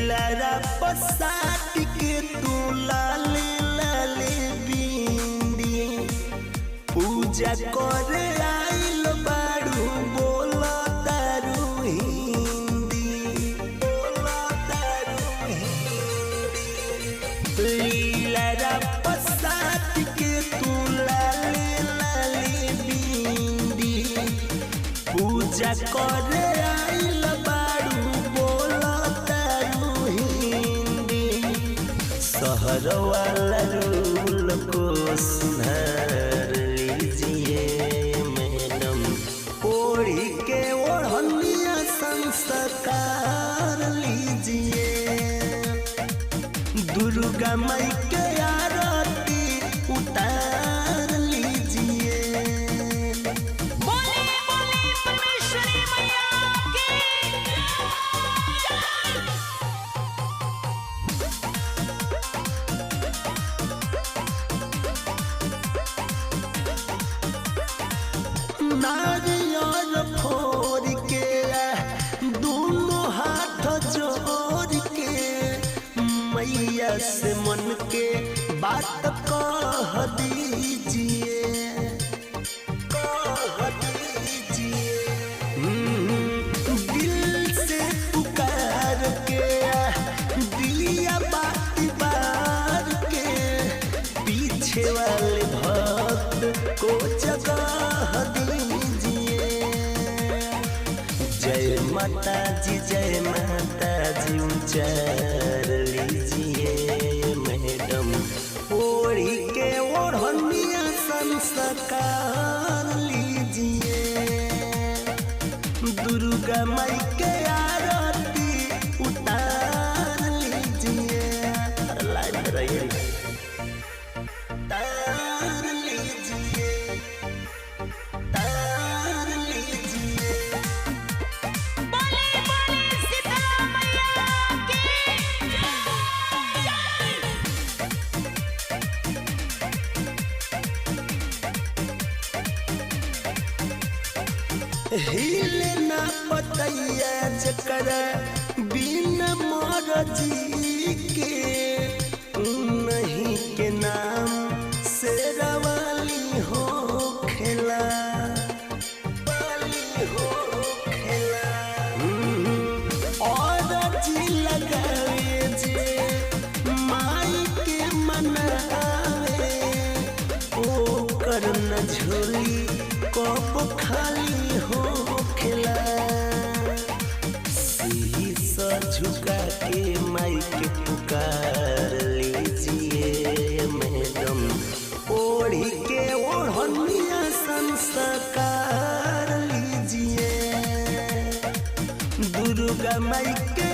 लीला पसाट के तू लाले लाले बिंदी पूजा करे आइल बाड़ू बोला तारू हिंदी लीला पसाट के तू लाले लाले बिंदी पूजा करे आइल बाड़ू बोला तारू हिंदी शहर वाला रूल को सुधार लीजिए मैडम ओढ़ी के ओढ़निया संस्कार लीजिए दुर्गा माई के आरती उतार लीजिए। बोले बोले परमेश्वरी मैया की नारियल फोड़ के दोनों हाथ जोड़ के मैया से मन के बात कह दीजिए दिल से पुकार के दिया बाती बार के पीछे वाले भक्त को जगह दीजिए। जय माता जी उच्चार लीजिए मैडम ओढ़ी के ओढ़निया संस्कार लीजिए दुर्गा माई के आरती उतार लीजिए। लाइन में रहिए तार लीजिए तार लीजिए। बोले बोले सीता मैया की हिले ना पतैया जकरा बिन मोर जी के नहीं के नाम से रवाली हो खेला और जी लगावे जे माई के मनावे ओ करन झोली कब खाली हो खेला शीशा झुका के माई के पुकार लीजिए मैडम ओढ़ी के ओढ़निया संस्कार लीजिए दुर्गा माई के